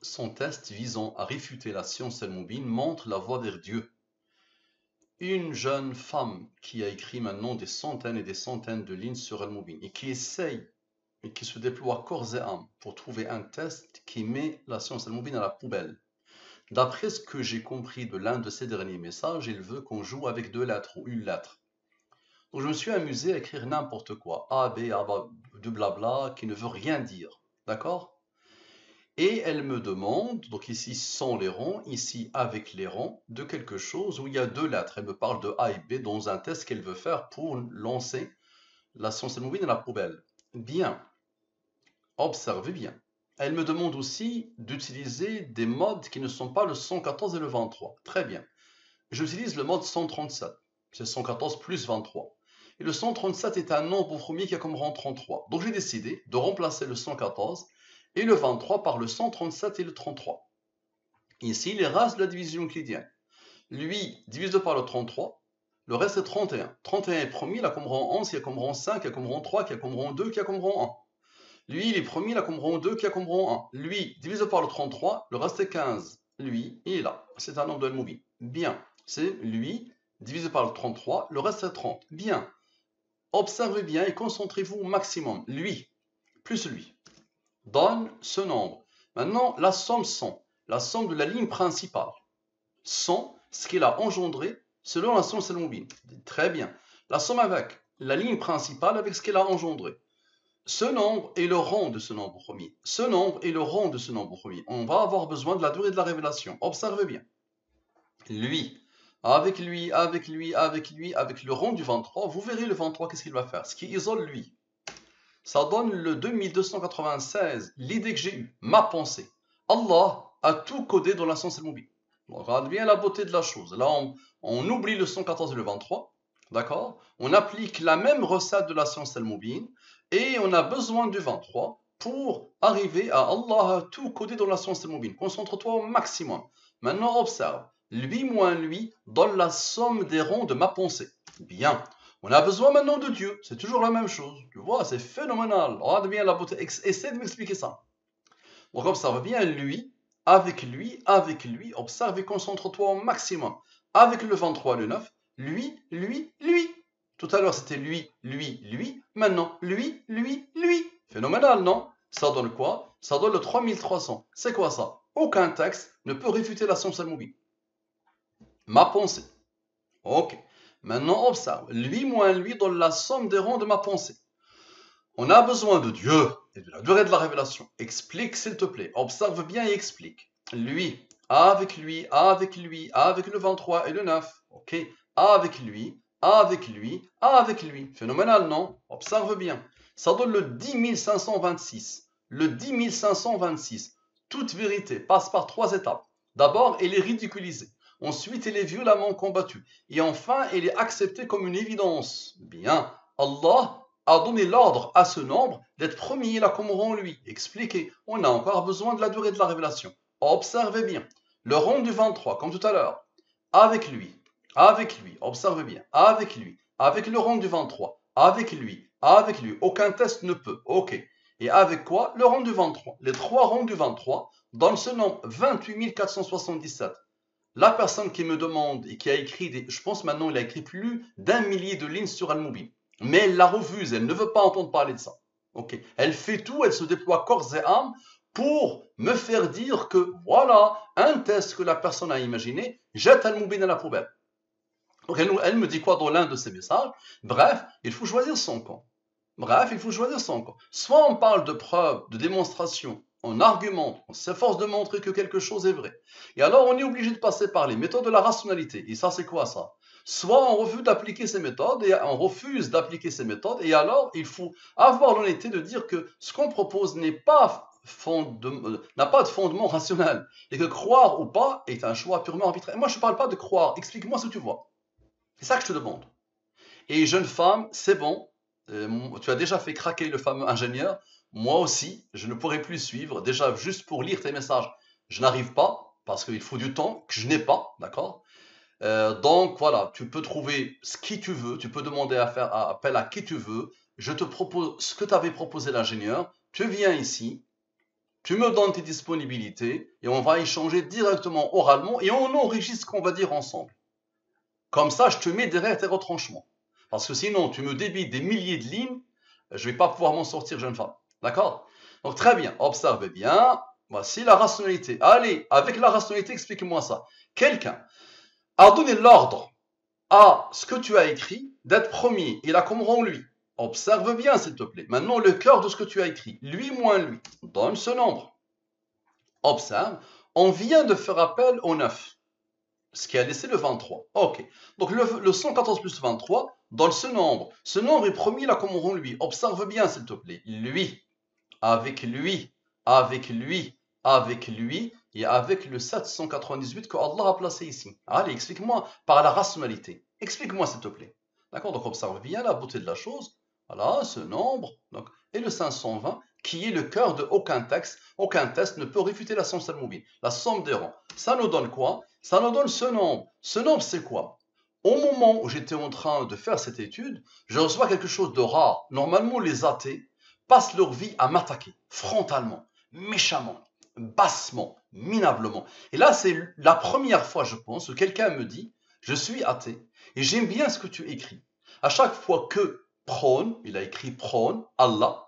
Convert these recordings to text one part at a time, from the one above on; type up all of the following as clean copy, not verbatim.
son test visant à réfuter la science al-Mubin montre la voie vers Dieu. Une jeune femme qui a écrit maintenant des centaines et des centaines de lignes sur al-Mubin et qui essaye et qui se déploie corps et âme pour trouver un test qui met la science al-Mubin à la poubelle. D'après ce que j'ai compris de l'un de ses derniers messages, il veut qu'on joue avec deux lettres ou une lettre. Donc je me suis amusé à écrire n'importe quoi, A, B, A, de blabla, qui ne veut rien dire. D'accord? Et elle me demande, donc ici sans les rangs, ici avec les rangs, de quelque chose où il y a deux lettres. Elle me parle de A et B dans un test qu'elle veut faire pour lancer la science al-Mubin à la poubelle. Bien, observez bien. Elle me demande aussi d'utiliser des modes qui ne sont pas le 114 et le 23. Très bien. J'utilise le mode 137. C'est 114 plus 23. Et le 137 est un nombre premier qui a comme rang 33. Donc j'ai décidé de remplacer le 114 et le 23 par le 137 et le 33. Ici, les races de la division euclidienne. Lui, divisé par le 33, le reste est 31. 31 est premier, il a comme rang 11, qui a comme rang 5, qui a comme rang 3, qui a comme rang 2, qui a comme rang 1. Lui, il est premier, il a comme rang 2, qui a comme rang 1. Lui, divisé par le 33, le reste est 15. Lui, il est là. C'est un nombre de Al-Mubin. Bien. C'est lui, divisé par le 33, le reste est 30. Bien. Observez bien et concentrez-vous au maximum. Lui, plus lui, donne ce nombre. Maintenant, la somme 100, la somme de la ligne principale. 100, ce qu'il a engendré selon la science al-Mubin. Très bien. La somme avec la ligne principale avec ce qu'elle a engendré. Ce nombre est le rang de ce nombre premier. Ce nombre est le rang de ce nombre premier. On va avoir besoin de la durée de la révélation. Observez bien. Lui, avec lui, avec lui, avec lui, avec le rang du 23, vous verrez le 23, qu'est-ce qu'il va faire? Ce qui isole lui. Ça donne le 2296, l'idée que j'ai eue, ma pensée. Allah a tout codé dans la science al-Mubin. Regarde bien la beauté de la chose. Là, on oublie le 114 et le 23. D'accord? On applique la même recette de la science al-Mubin et on a besoin du 23 pour arriver à Allah a tout codé dans la science al-Mubin. Concentre-toi au maximum. Maintenant, observe. Lui moins lui donne la somme des rangs de ma pensée. Bien. On a besoin maintenant de Dieu. C'est toujours la même chose. Tu vois, c'est phénoménal. Regarde bien la beauté. Essaie de m'expliquer ça. Donc observe bien lui, avec lui, avec lui. Observe et concentre-toi au maximum. Avec le 23, le 9, lui, lui, lui. Tout à l'heure, c'était lui, lui, lui. Maintenant, lui, lui, lui. Phénoménal, non? Ça donne quoi? Ça donne le 3300. C'est quoi ça? Aucun texte ne peut réfuter la science al-Mubin. Ma pensée. Ok. Maintenant, observe. Lui moins lui donne la somme des rangs de ma pensée. On a besoin de Dieu et de la durée de la révélation. Explique, s'il te plaît. Observe bien et explique. Lui, avec lui, avec lui, avec le 23 et le 9. Ok. Avec lui, avec lui, avec lui. Phénoménal, non? Observe bien. Ça donne le 10 526. Le 10 526. Toute vérité passe par trois étapes. D'abord, elle est ridiculisée. Ensuite, elle est violemment combattue. Et enfin, elle est acceptée comme une évidence. Bien. Allah a donné l'ordre à ce nombre d'être premier là comme rang lui. Expliquez. On a encore besoin de la durée de la révélation. Observez bien. Le rang du 23, comme tout à l'heure. Avec lui. Avec lui. Observez bien. Avec lui. Avec le rang du 23. Avec lui. Avec lui. Aucun test ne peut. Ok. Et avec quoi? Le rang du 23. Les trois rangs du 23 donnent ce nombre 28 477. La personne qui me demande et qui a écrit, je pense maintenant il a écrit plus d'un millier de lignes sur Al-Mubin. Mais elle la refuse, elle ne veut pas entendre parler de ça. Ok. Elle fait tout, elle se déploie corps et âme pour me faire dire que voilà, un test que la personne a imaginé, jette Al-Mubin à la poubelle. Donc elle me dit quoi dans l'un de ses messages? Bref, il faut choisir son camp. Bref, il faut choisir son camp. Soit on parle de preuves, de démonstration, on argumente, on s'efforce de montrer que quelque chose est vrai. Et alors on est obligé de passer par les méthodes de la rationalité. Et ça, c'est quoi ça? Soit on refuse d'appliquer ces méthodes et on refuse d'appliquer ces méthodes, et alors il faut avoir l'honnêteté de dire que ce qu'on propose n'a pas de fondement rationnel, et que croire ou pas est un choix purement arbitraire. Moi, je ne parle pas de croire. Explique-moi ce que tu vois. C'est ça que je te demande. Et jeune femme, c'est bon. Tu as déjà fait craquer le fameux ingénieur. Moi aussi, je ne pourrai plus suivre. Déjà, juste pour lire tes messages, je n'arrive pas parce qu'il faut du temps que je n'ai pas, d'accord? Donc voilà, tu peux trouver ce qui tu veux. Tu peux demander à faire appel à qui tu veux. Je te propose ce que t'avait proposé l'ingénieur. Tu viens ici. tu me donnes tes disponibilités et on va échanger directement oralement et on enregistre ce qu'on va dire ensemble. Comme ça, je te mets derrière tes retranchements. Parce que sinon, tu me débites des milliers de lignes, je ne vais pas pouvoir m'en sortir, jeune femme. D'accord? Donc très bien, observez bien. Voici la rationalité. Allez, avec la rationalité, explique-moi ça. Quelqu'un a donné l'ordre à ce que tu as écrit d'être premier. Il a comme rang lui. Observe bien, s'il te plaît. Maintenant, le cœur de ce que tu as écrit. Lui moins lui. Donne ce nombre. Observe. On vient de faire appel au 9. Ce qui a laissé le 23. Ok. Donc le 114 plus 23 donne ce nombre. Ce nombre est premier là comme rang lui. Observe bien, s'il te plaît. Lui. Avec lui. Avec lui. Avec lui. Et avec le 798 que Allah a placé ici. Allez, explique-moi par la rationalité. Explique-moi, s'il te plaît. D'accord? Donc observe bien la beauté de la chose. Voilà, ce nombre. Donc, et le 520, qui est le cœur de aucun texte. Aucun test ne peut réfuter la somme al-mubin. La somme des rangs. Ça nous donne quoi? Ça nous donne ce nombre. Ce nombre, c'est quoi? Au moment où j'étais en train de faire cette étude, je reçois quelque chose de rare. Normalement, les athées passent leur vie à m'attaquer, frontalement, méchamment, bassement, minablement. Et là, c'est la première fois, je pense, que quelqu'un me dit, je suis athée et j'aime bien ce que tu écris. À chaque fois que prône, il a écrit prône, Allah,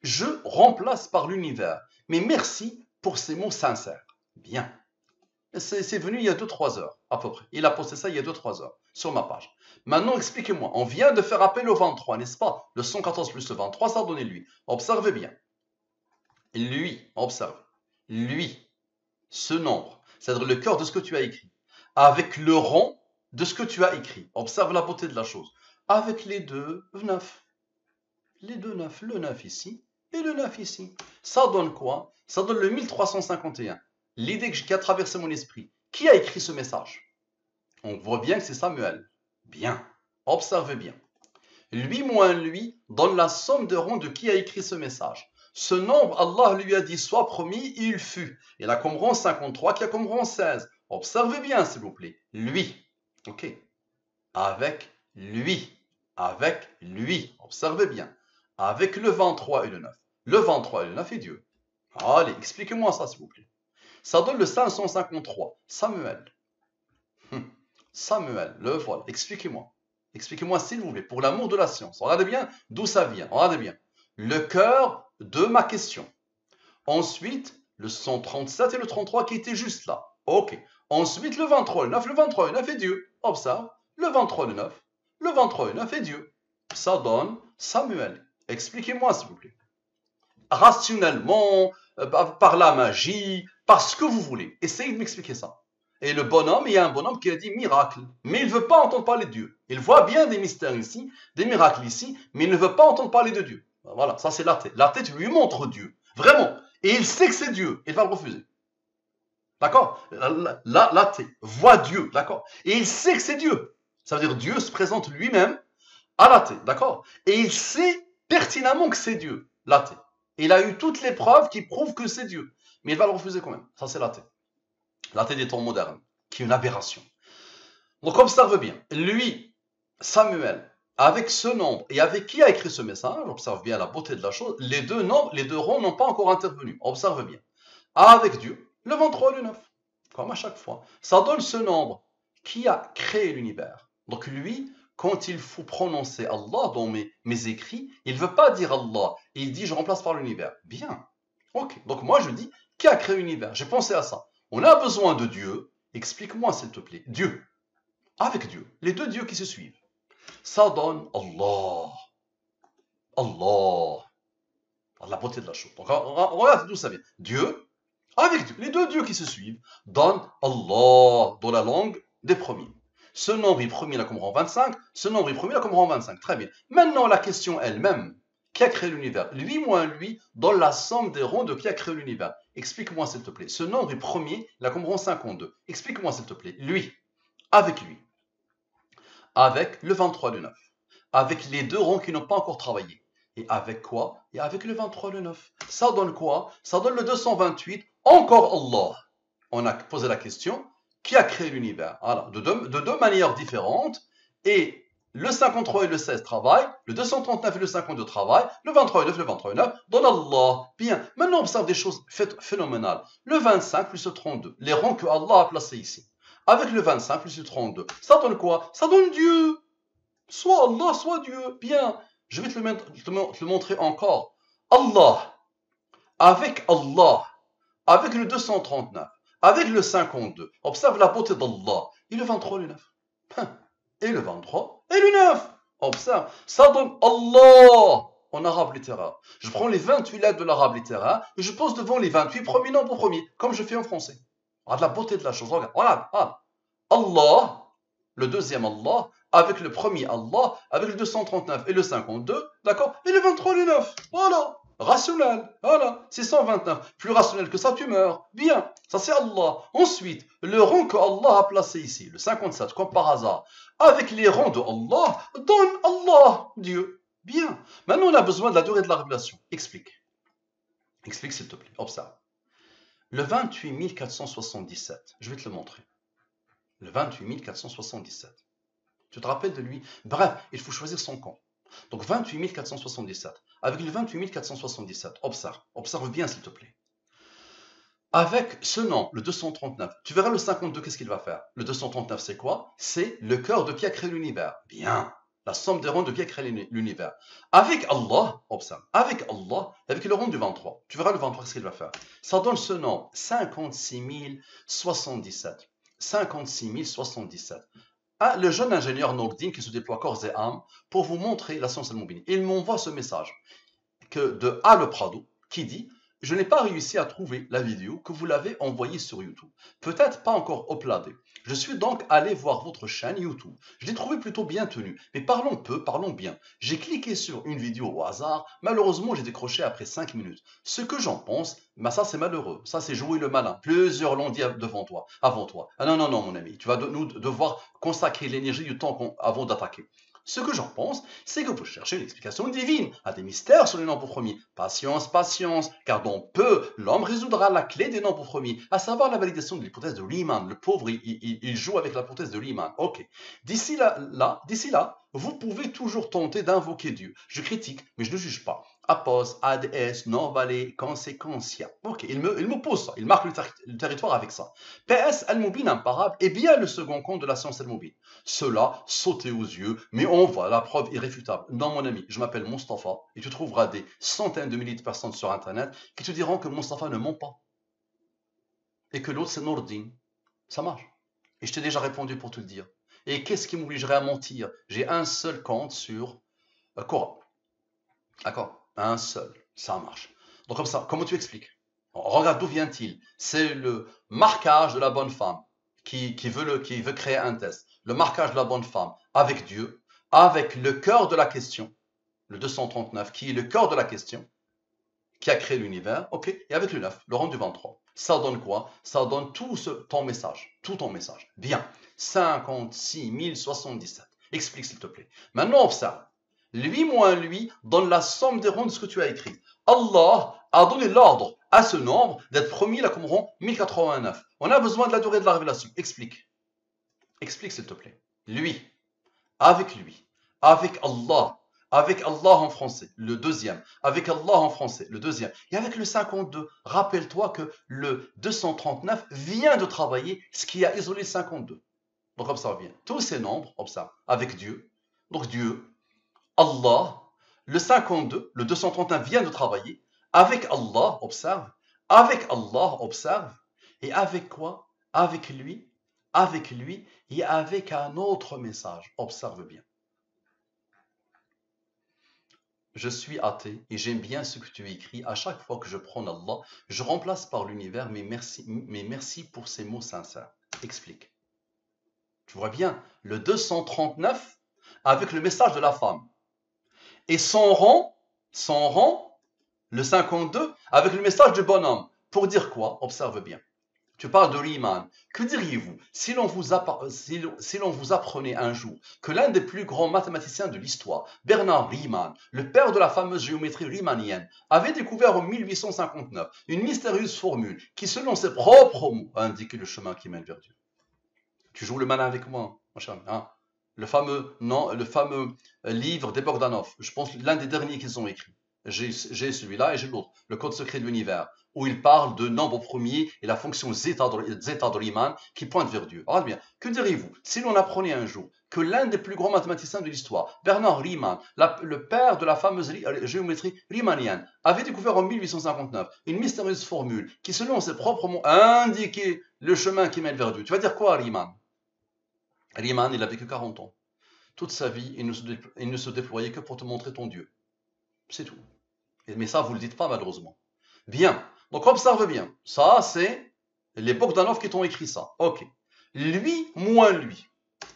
je remplace par l'univers. Mais merci pour ces mots sincères. Bien. C'est venu il y a 2-3 heures, à peu près. Il a posté ça il y a 2-3 heures, sur ma page. Maintenant, expliquez-moi. On vient de faire appel au 23, n'est-ce pas? Le 114 plus le 23, ça a donné lui. Observez bien. Lui, observe. Lui, ce nombre, c'est-à-dire le cœur de ce que tu as écrit, avec le rang de ce que tu as écrit. Observe la beauté de la chose. Avec les deux 9. Les deux 9, le 9 ici et le 9 ici. Ça donne quoi? Ça donne le 1351. L'idée qui a traversé mon esprit. Qui a écrit ce message? On voit bien que c'est Samuel. Bien. Observez bien. Lui moins lui donne la somme de rangs de qui a écrit ce message. Ce nombre, Allah lui a dit soit promis, il fut. Il a comme rang 53 qui a comme rang 16. Observez bien, s'il vous plaît. Lui. Ok. Avec lui. Avec lui. Observez bien. Avec le 23 et le 9. Le 23 et le 9 est Dieu. Allez, expliquez-moi ça, s'il vous plaît. Ça donne le 553. Samuel. Samuel, le voilà. Expliquez-moi. Expliquez-moi, s'il vous plaît, pour l'amour de la science. Regardez bien d'où ça vient. Regardez bien. Le cœur de ma question. Ensuite, le 137 et le 33 qui étaient juste là. Ok. Ensuite, le 23, le 9. Le 23 et le 9 est Dieu. Observe. Le 23 et le 9. Le 23 et le 9 est Dieu. Ça donne Samuel. Expliquez-moi, s'il vous plaît. Rationnellement, par la magie, par ce que vous voulez. Essayez de m'expliquer ça. Et le bonhomme, il y a un bonhomme qui a dit miracle. Mais il ne veut pas entendre parler de Dieu. Il voit bien des mystères ici, des miracles ici, mais il ne veut pas entendre parler de Dieu. Voilà, ça c'est l'athée. L'athée lui montre Dieu. Vraiment. Et il sait que c'est Dieu. Il va le refuser. D'accord? L'athée voit Dieu. D'accord? Et il sait que c'est Dieu. Ça veut dire Dieu se présente lui-même à l'athée. D'accord? Et il sait pertinemment que c'est Dieu. L'athée. Il a eu toutes les preuves qui prouvent que c'est Dieu. Mais il va le refuser quand même. Ça c'est l'athée. L'athée des temps modernes, qui est une aberration. Donc observe bien, lui, Samuel, avec ce nombre et avec qui a écrit ce message, observe bien la beauté de la chose, les deux nombres, les deux rangs n'ont pas encore intervenu. Observe bien. Avec Dieu, le 23 et le 9, comme à chaque fois. Ça donne ce nombre qui a créé l'univers. Donc lui, quand il faut prononcer Allah dans mes écrits, il ne veut pas dire Allah, il dit je remplace par l'univers. Bien. Ok, donc moi je dis qui a créé l'univers? J'ai pensé à ça. On a besoin de Dieu. Explique-moi, s'il te plaît. Dieu. Avec Dieu. Les deux dieux qui se suivent. Ça donne Allah. Allah. La beauté de la chose. Donc, regarde d'où ça vient. Dieu, avec Dieu. Les deux dieux qui se suivent donnent Allah dans la langue des premiers. Ce nombre est premier là comme rang 25. Ce nombre est premier là comme rang 25. Très bien. Maintenant, la question elle-même. Qui a créé l'univers? Lui moins lui donne la somme des rangs de qui a créé l'univers. Explique-moi s'il te plaît. Ce nombre est premier, là comme rang 52. Explique-moi s'il te plaît. Lui, avec lui, avec le 23 le 9, avec les deux rangs qui n'ont pas encore travaillé. Et avec quoi? Et avec le 23 le 9. Ça donne quoi? Ça donne le 228. Encore Allah. On a posé la question, qui a créé l'univers? Alors, de deux manières différentes. Et Le 53 et le 16 travaillent, le 239 et le 52 travaillent, le 23 et 9, le 23 et 9, dans Allah. Bien, maintenant on observe des choses phénoménales. Le 25 plus le 32, les rangs que Allah a placés ici. Avec le 25 plus le 32, ça donne quoi? Ça donne Dieu. Soit Allah, soit Dieu. Bien, je vais te le montrer encore. Allah, avec le 239, avec le 52, observe la beauté d'Allah. Et le 23 et le 9. Et le 23 et le 9. Observe, ça donne Allah en arabe littéraire. Je prends les 28 lettres de l'arabe littéraire et je pose devant les 28 premiers nombres premiers, comme je fais en français. Regarde la beauté de la chose. Regarde, regarde. Allah, le deuxième Allah, avec le premier Allah, avec le 239 et le 52, d'accord? Et le 23 et le 9. Voilà. Rationnel, voilà, 629. Plus rationnel que ça, tu meurs. Bien, ça c'est Allah. Ensuite, le rang que Allah a placé ici, le 57, comme par hasard, avec les rangs de Allah, donne Allah, Dieu. Bien. Maintenant, on a besoin de la durée de la révélation. Explique. Explique, s'il te plaît. Observe. Le 28 477, je vais te le montrer. Le 28 477. Tu te rappelles de lui? Bref, il faut choisir son camp. Donc 28 477. Avec le 28 477, observe bien s'il te plaît. Avec ce nom, le 239, tu verras le 52, qu'est-ce qu'il va faire? Le 239, c'est quoi? C'est le cœur de qui a créé l'univers. Bien, la somme des ronds de qui a créé l'univers. Avec Allah, observe, avec Allah, avec le rond du 23, tu verras le 23, qu'est-ce qu'il va faire? Ça donne ce nom, 56 077. 56 077. Ah, le jeune ingénieur Nordin qui se déploie corps et âme pour vous montrer la science al-Moubine. Il m'envoie ce message de A. Le Prado qui dit « Je n'ai pas réussi à trouver la vidéo que vous l'avez envoyée sur YouTube. Peut-être pas encore uploadée. Je suis donc allé voir votre chaîne YouTube. Je l'ai trouvé plutôt bien tenue. Mais parlons peu, parlons bien. J'ai cliqué sur une vidéo au hasard. Malheureusement, j'ai décroché après 5 minutes. Ce que j'en pense, bah ça c'est malheureux. Ça c'est jouer le malin. Plusieurs l'ont dit devant toi, avant toi. Ah non, non, non, mon ami. Tu vas devoir consacrer l'énergie du temps avant d'attaquer. Ce que j'en pense, c'est que vous cherchez une explication divine à des mystères sur les nombres premiers. Patience, patience, car dans peu, l'homme résoudra la clé des nombres premiers, à savoir la validation de l'hypothèse de Riemann. Le pauvre, il joue avec l'hypothèse de Riemann. Ok. D'ici là, vous pouvez toujours tenter d'invoquer Dieu. Je critique, mais je ne juge pas. Apos, ad es, non-vale, consequentia. Ok, il me pose ça, il marque le territoire avec ça. PS al-Moubin imparable est bien le second compte de la science al-Moubin. Cela sautait aux yeux, mais on voit la preuve irréfutable. Non, mon ami, je m'appelle Mustapha et tu trouveras des centaines de milliers de personnes sur Internet qui te diront que Mustapha ne ment pas et que l'autre c'est Nordin. Ça marche. Et je t'ai déjà répondu pour te le dire. Et qu'est-ce qui m'obligerait à mentir? J'ai un seul compte sur Quora. D'accord? Un seul. Ça marche. Donc comme ça, comment tu expliques? Regarde d'où vient-il? C'est le marquage de la bonne femme qui veut créer un test. Le marquage de la bonne femme avec Dieu, avec le cœur de la question, le 239, qui est le cœur de la question, qui a créé l'univers, ok, et avec le 9, le rang du 23. Ça donne quoi? Ça donne ton message, tout ton message. Bien, 56 077. Explique s'il te plaît. Maintenant, observe. Lui moins lui donne la somme des ronds de ce que tu as écrit. Allah a donné l'ordre à ce nombre d'être promis là comme rond 1089. On a besoin de la durée de la révélation. Explique. Explique s'il te plaît. Lui, avec Allah en français, le deuxième, avec Allah en français, le deuxième, et avec le 52. Rappelle-toi que le 239 vient de travailler ce qui a isolé le 52. Donc observe bien. Tous ces nombres, observe, avec Dieu. Donc Dieu, Allah, le 52, le 239 vient de travailler. Avec Allah, observe. Avec Allah, observe. Et avec quoi? Avec lui et avec un autre message. Observe bien. Je suis athée et j'aime bien ce que tu écris. À chaque fois que je prends Allah, je remplace par l'univers, mais merci pour ces mots sincères. Explique. Tu vois bien, le 239 avec le message de la femme. Et son rang, le 52, avec le message du bonhomme. Pour dire quoi? Observe bien. Tu parles de Riemann. Que diriez-vous si l'on vous apprenait un jour que l'un des plus grands mathématiciens de l'histoire, Bernard Riemann, le père de la fameuse géométrie riemannienne, avait découvert en 1859 une mystérieuse formule qui, selon ses propres mots, a indiqué le chemin qui mène vers Dieu? Tu joues le malin avec moi, mon cher ami, hein? le fameux livre des Bogdanov. Je pense l'un des derniers qu'ils ont écrit. J'ai celui-là et j'ai l'autre, le Code secret de l'univers, où il parle de nombre premier et la fonction zeta de Riemann qui pointe vers Dieu. Alors bien, que diriez-vous si l'on apprenait un jour que l'un des plus grands mathématiciens de l'histoire, Bernard Riemann, le père de la fameuse géométrie riemannienne, avait découvert en 1859 une mystérieuse formule qui, selon ses propres mots, indiquait le chemin qui mène vers Dieu. Tu vas dire quoi, Riemann? Riemann, il a vécu 40 ans. Toute sa vie, il ne se déployait que pour te montrer ton Dieu. C'est tout. Mais ça, vous ne le dites pas, malheureusement. Bien. Donc, observe bien. Ça, c'est les Bogdanov qui t'ont écrit ça. Ok. Lui, moins lui.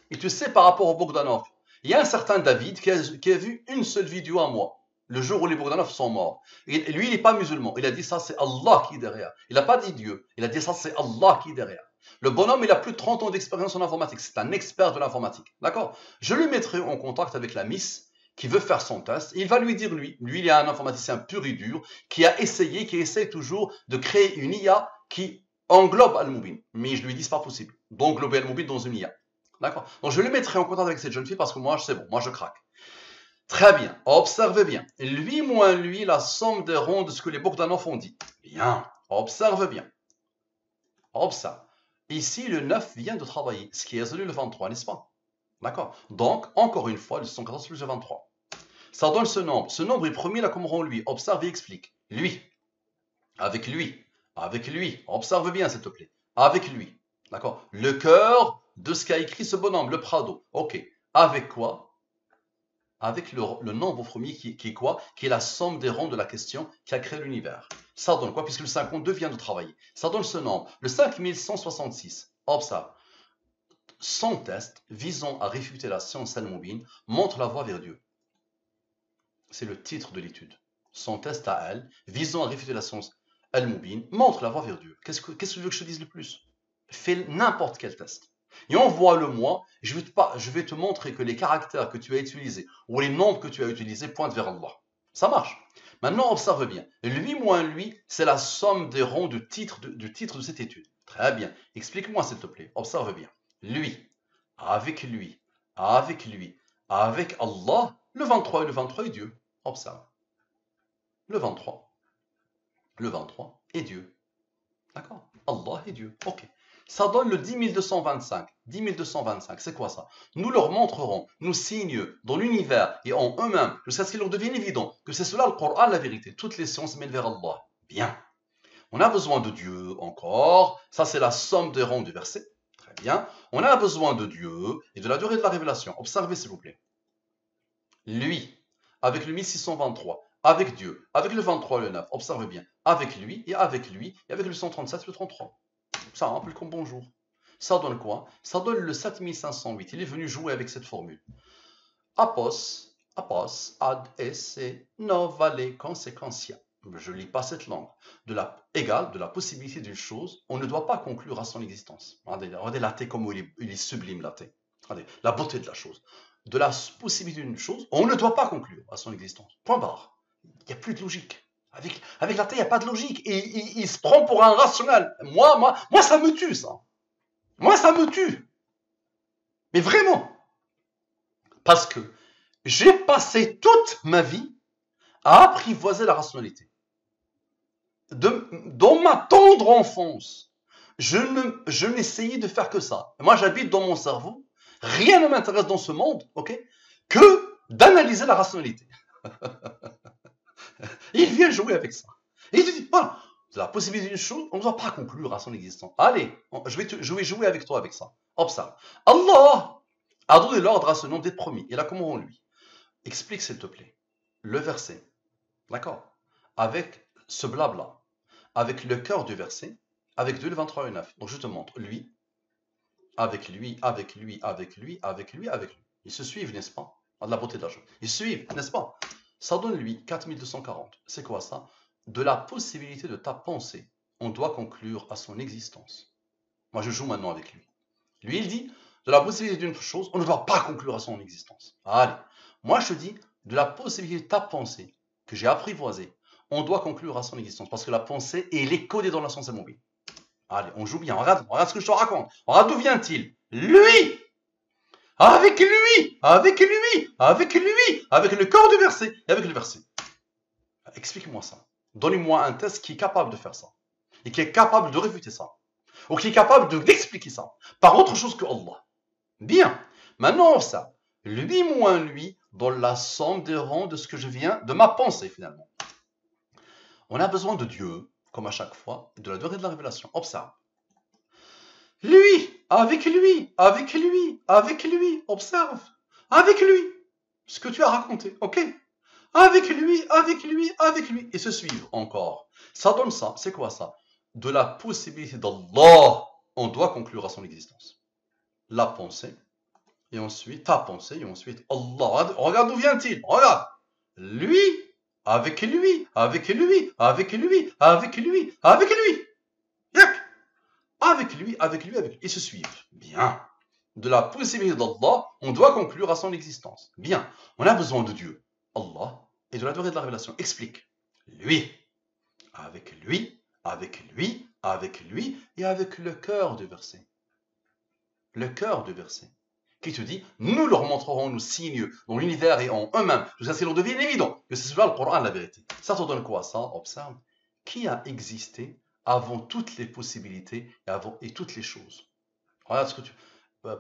Et tu sais, par rapport aux Bogdanov, il y a un certain David qui a vu une seule vidéo à moi, le jour où les Bogdanov sont morts. Et lui, il n'est pas musulman. Il a dit ça, c'est Allah qui est derrière. Il n'a pas dit Dieu. Il a dit ça, c'est Allah qui est derrière. Le bonhomme, il a plus de 30 ans d'expérience en informatique. C'est un expert de l'informatique. D'accord? Je le mettrai en contact avec la Miss qui veut faire son test. Il va lui dire, lui, il est un informaticien pur et dur, qui essaye toujours de créer une IA qui englobe Al-Moubin. Mais je lui dis, c'est pas possible d'englober Al-Moubin dans une IA. D'accord? Donc je le mettrai en contact avec cette jeune fille parce que moi, c'est bon, moi je craque. Très bien, observez bien. Lui moins lui, la somme des ronds de ce que les Bogdanov ont dit. Bien, observe bien. Observe. Ici, le 9 vient de travailler, ce qui est résolu le 23, n'est-ce pas? D'accord? Donc, encore une fois, le 114 plus le 23. Ça donne ce nombre. Ce nombre est premier là comme rond lui. Observe et explique. Lui. Avec lui. Avec lui. Observe bien, s'il te plaît. Avec lui. D'accord? Le cœur de ce qu'a écrit ce bonhomme, le Prado. Ok. Avec quoi? Avec le nombre premier qui est quoi? Qui est la somme des ronds de la question qui a créé l'univers. Ça donne quoi? Puisque le 52 vient de travailler. Ça donne ce nombre. Le 5166. Observe. Son test visant à réfuter la science al-Moubin montre la voie vers Dieu. C'est le titre de l'étude. Son test à elle, visant à réfuter la science al-Moubin, montre la voie vers Dieu. Qu'est-ce que tu veux que je te dise le plus? Fais n'importe quel test. Et envoie-le-moi, je vais te montrer que les caractères que tu as utilisés ou les nombres que tu as utilisés pointent vers Allah. Ça marche. Maintenant, observe bien. Lui moins lui, c'est la somme des ronds du titre de cette étude. Très bien. Explique-moi, s'il te plaît. Observe bien. Lui, avec lui, avec lui, avec Allah, le 23 et le 23 est Dieu. Observe. Le 23 est Dieu. D'accord? Allah est Dieu. Ok. Ça donne le 10225. 10225, c'est quoi ça? Nous leur montrerons nos signes dans l'univers et en eux-mêmes, jusqu'à ce qu'il leur devienne évident que c'est cela le Coran, la vérité. Toutes les sciences mènent vers Allah. Bien. On a besoin de Dieu encore. Ça, c'est la somme des ronds du verset. Très bien. On a besoin de Dieu et de la durée de la révélation. Observez, s'il vous plaît. Lui, avec le 1623, avec Dieu, avec le 23 le 9, observez bien. Avec lui, et avec le 137 le 33. Ça rappelle comme bonjour. Ça donne quoi? Ça donne le 7508. Il est venu jouer avec cette formule. Apos, ad esse, novale, consequentia. Je ne lis pas cette langue. Égale de la possibilité d'une chose, on ne doit pas conclure à son existence. Regardez la thé, comme il est sublime, la thé. Regardez, la beauté de la chose. De la possibilité d'une chose, on ne doit pas conclure à son existence. Point barre. Il n'y a plus de logique. Avec la thé, il n'y a pas de logique. Et il se prend pour un rationnel. Moi, ça me tue, ça. Moi, ça me tue. Mais vraiment. Parce que j'ai passé toute ma vie à apprivoiser la rationalité. Dans ma tendre enfance, je n'essayais de faire que ça. Moi, j'habite dans mon cerveau. Rien ne m'intéresse dans ce monde, ok, que d'analyser la rationalité. Il vient jouer avec ça. Et il te dit, voilà, c'est la possibilité d'une chose, on ne doit pas conclure à son existence. Allez, je vais jouer avec toi avec ça. Observe. Allah a donné l'ordre à ce nom d'être promis. Il a comment en lui? Explique, s'il te plaît, le verset. D'accord? Avec ce blabla. Avec le cœur du verset. Avec 2, le 23 et 9. Donc je te montre. Lui. Avec lui, avec lui, avec lui, avec lui, avec lui. Ils se suivent, n'est-ce pas? De la beauté de la chose. Ils se suivent, n'est-ce pas? Ça donne lui 4240. C'est quoi ça? De la possibilité de ta pensée. On doit conclure à son existence. Moi, je joue maintenant avec lui. Lui, il dit, de la possibilité d'une chose, on ne doit pas conclure à son existence. Allez. Moi, je te dis, de la possibilité de ta pensée, que j'ai apprivoisée, on doit conclure à son existence. Parce que la pensée, elle est codée dans la science mobile. Allez, on joue bien. Regarde ce que je te raconte. Regarde d'où vient-il. Lui, avec lui, avec lui, avec lui, avec le corps du verset et avec le verset. Explique-moi ça. Donnez-moi un test qui est capable de faire ça. Et qui est capable de réfuter ça. Ou qui est capable d'expliquer ça. Par autre chose que Allah. Bien. Maintenant, ça. Lui moins lui, dans la somme des rangs de ce que je viens, de ma pensée finalement. On a besoin de Dieu, comme à chaque fois, de la durée de la révélation. Observe. Lui, avec lui, avec lui, avec lui, observe. Avec lui. Ce que tu as raconté, ok? Avec lui, avec lui, avec lui. Et se suivre encore. Ça donne ça. C'est quoi ça? De la possibilité d'Allah. On doit conclure à son existence. La pensée. Et ensuite, ta pensée. Et ensuite, Allah. Regarde d'où vient-il. Regarde. Lui, avec lui, avec lui, avec lui, avec lui, avec lui. Yak. Avec lui, avec lui, avec lui. Et se suivre. Bien. De la possibilité d'Allah, on doit conclure à son existence. Bien. On a besoin de Dieu. Allah. Et de la durée de la révélation. Explique. Lui, avec lui, avec lui, avec lui, et avec le cœur du verset. Le cœur du verset. Qui te dit, nous leur montrerons nos signes dans l'univers et en eux-mêmes, jusqu'à ce qu'il en devienne évident que c'est cela le Coran, la vérité. Ça te donne quoi, ça? Observe. Qui a existé avant toutes les possibilités et toutes les choses? Regarde ce que tu...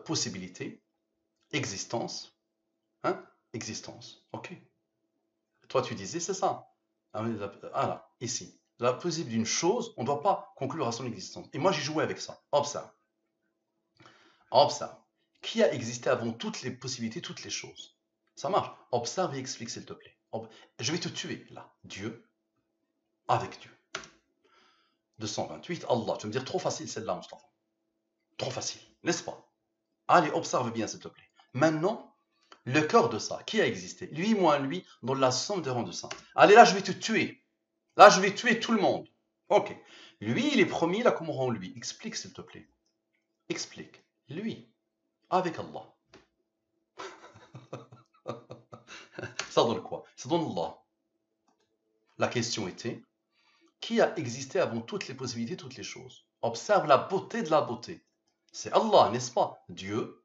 possibilité, existence, hein? Existence. Ok. Toi, tu disais, c'est ça. Ah là, ici. La possibilité d'une chose, on ne doit pas conclure à son existence. Et moi, j'ai joué avec ça. Observe. Observe. Qui a existé avant toutes les possibilités, toutes les choses? Ça marche. Observe et explique, s'il te plaît. Je vais te tuer, là. Dieu, avec Dieu. 228, Allah. Tu vas me dire, trop facile celle-là, Mustafa. Trop facile, n'est-ce pas? Allez, observe bien, s'il te plaît. Maintenant, le cœur de ça, qui a existé? Lui moins lui, dans la somme des rangs de ça. Allez, là, je vais te tuer. Là, je vais tuer tout le monde. Ok. Lui, il est promis, là, comment on lui? Explique, s'il te plaît. Explique. Lui, avec Allah. Ça donne quoi? Ça donne Allah. La question était, qui a existé avant toutes les possibilités, toutes les choses? Observe la beauté de la beauté. C'est Allah, n'est-ce pas? Dieu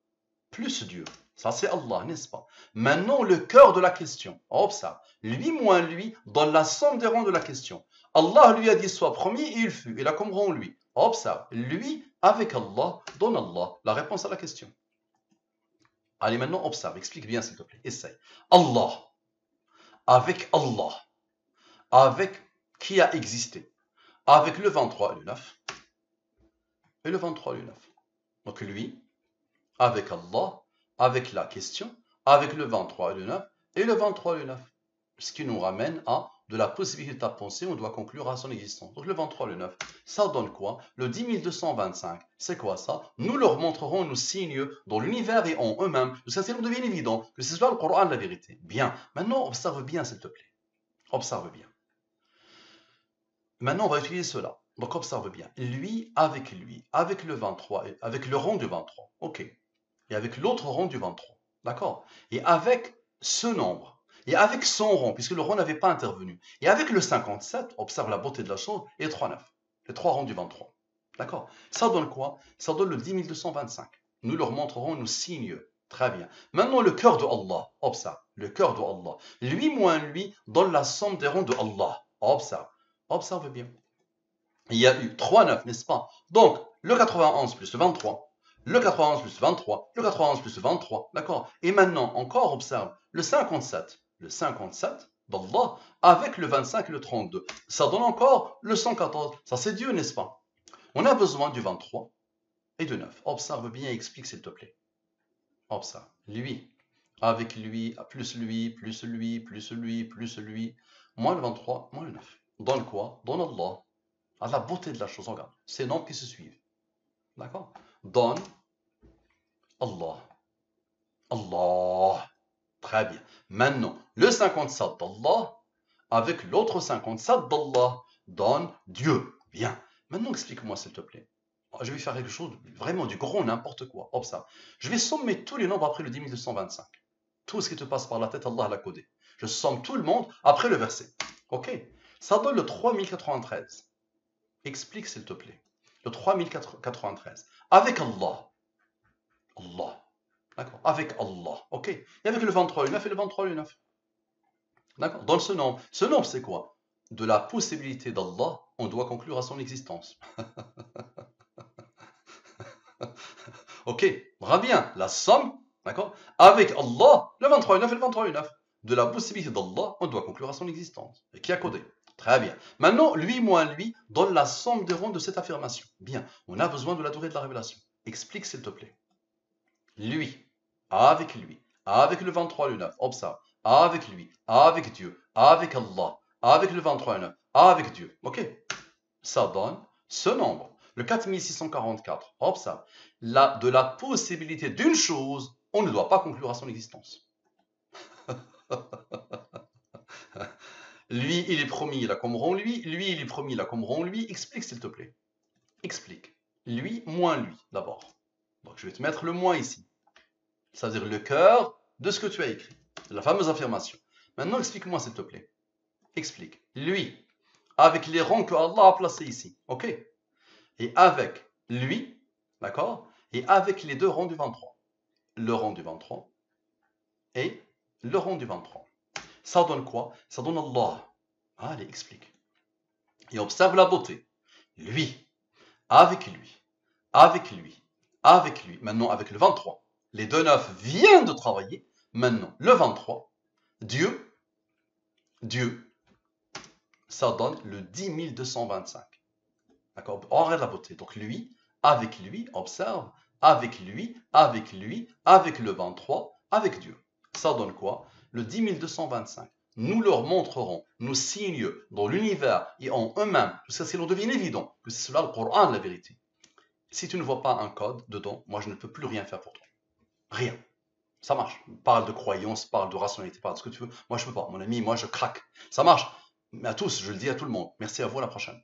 plus Dieu. Ça, c'est Allah, n'est-ce pas? Maintenant, le cœur de la question. Observe. Lui moins lui, dans la somme des rangs de la question. Allah lui a dit soit promis et il fut. Et là, comme rang lui. Observe. Lui, avec Allah, donne Allah. La réponse à la question. Allez, maintenant, observe. Explique bien, s'il te plaît. Essaye. Allah. Avec Allah. Avec qui a existé. Avec le 23 et le 9. Et le 23 et le 9. Donc lui, avec Allah, avec la question, avec le 23 et le 9, et le 23 et le 9. Ce qui nous ramène à de la possibilité de ta pensée, on doit conclure à son existence. Donc le 23 et le 9, ça donne quoi? Le 10 225, c'est quoi ça? Nous leur montrerons nos signes dans l'univers et en eux-mêmes, jusqu'à ce qu'il devienne évident que c'est cela le Coran, la vérité. Bien, maintenant observe bien s'il te plaît. Observe bien. Maintenant on va utiliser cela. Donc observe bien. Lui, avec le 23, avec le rang du 23. Ok. Et avec l'autre rang du 23. D'accord? Et avec ce nombre. Et avec son rang, puisque le rang n'avait pas intervenu. Et avec le 57, observe la beauté de la chose, et 3,9. Les trois rangs du 23. D'accord? Ça donne quoi? Ça donne le 10 225. Nous leur montrerons nos signes. Très bien. Maintenant, le cœur de Allah. Observe. Le cœur de Allah. Lui moins lui donne la somme des rangs de Allah. Observe. Observe bien. Il y a eu 3,9, n'est-ce pas? Donc, le 91 plus le 23. Le 91 plus 23, le 91 plus 23, d'accord? Et maintenant, encore observe, le 57 d'Allah, avec le 25 et le 32. Ça donne encore le 114. Ça, c'est Dieu, n'est-ce pas? On a besoin du 23 et du 9. Observe bien et explique, s'il te plaît. Observe. Lui, avec lui, plus lui, plus lui, plus lui, plus lui, moins le 23, moins le 9. Donne quoi? Donne Allah. À la beauté de la chose, regarde. Ces nombres qui se suivent. D'accord? Donne Allah. Allah. Très bien. Maintenant, le 57 d'Allah avec l'autre 57 d'Allah donne Dieu. Bien. Maintenant, explique-moi, s'il te plaît. Je vais faire quelque chose, vraiment du gros n'importe quoi. Observe. Je vais sommer tous les nombres après le 10 225. Tout ce qui te passe par la tête, Allah l'a codé. Je somme tout le monde après le verset. Ok? Ça donne le 3093. Explique, s'il te plaît. Le 3093. Avec Allah. Allah. D'accord? Avec Allah. OK? Et avec le 23, le 9 et le 23, le 9. D'accord? Dans ce nombre c'est quoi? De la possibilité d'Allah, on doit conclure à son existence. Ok, bras bien, la somme, d'accord? Avec Allah, le 23 et 9 et le 23 et 9. De la possibilité d'Allah, on doit conclure à son existence. Et qui a codé? Très bien. Maintenant, lui moins lui donne la somme des rangs de cette affirmation. Bien, on a besoin de la durée de la révélation. Explique s'il te plaît. Lui, avec lui, avec le 23 et le 9, observe, avec lui, avec Dieu, avec Allah, avec le 23 et le 9, avec Dieu. Ok? Ça donne ce nombre, le 4644. Observe, de la possibilité d'une chose, on ne doit pas conclure à son existence. Lui, il est promis, il a comme rond lui. Lui, il est promis, il a comme rond lui. Explique, s'il te plaît. Explique. Lui moins lui, d'abord. Donc, je vais te mettre le moins ici. C'est-à-dire le cœur de ce que tu as écrit. La fameuse affirmation. Maintenant, explique-moi, s'il te plaît. Explique. Lui, avec les rangs que Allah a placés ici. OK? Et avec lui, d'accord? Et avec les deux rangs du 23. Le rang du 23 et le rang du 23. Ça donne quoi? Ça donne Allah. Allez, explique. Et observe la beauté. Lui, avec lui, avec lui, avec lui. Maintenant, avec le 23. Les deux 9 viennent de travailler. Maintenant, le 23. Dieu, ça donne le 10 225. D'accord? On regarde la beauté. Donc lui, observe, avec lui, avec lui, avec le 23, avec Dieu. Ça donne quoi? Le 10 225. Nous leur montrerons nos signes dans l'univers et en eux-mêmes, jusqu'à ce qu'il en devienne évident que c'est cela le Coran, la vérité. Si tu ne vois pas un code dedans, moi je ne peux plus rien faire pour toi. Rien. Ça marche. Parle de croyance, parle de rationalité, parle de ce que tu veux. Moi je peux pas. Mon ami, moi je craque. Ça marche. Mais à tous, je le dis à tout le monde. Merci à vous, à la prochaine.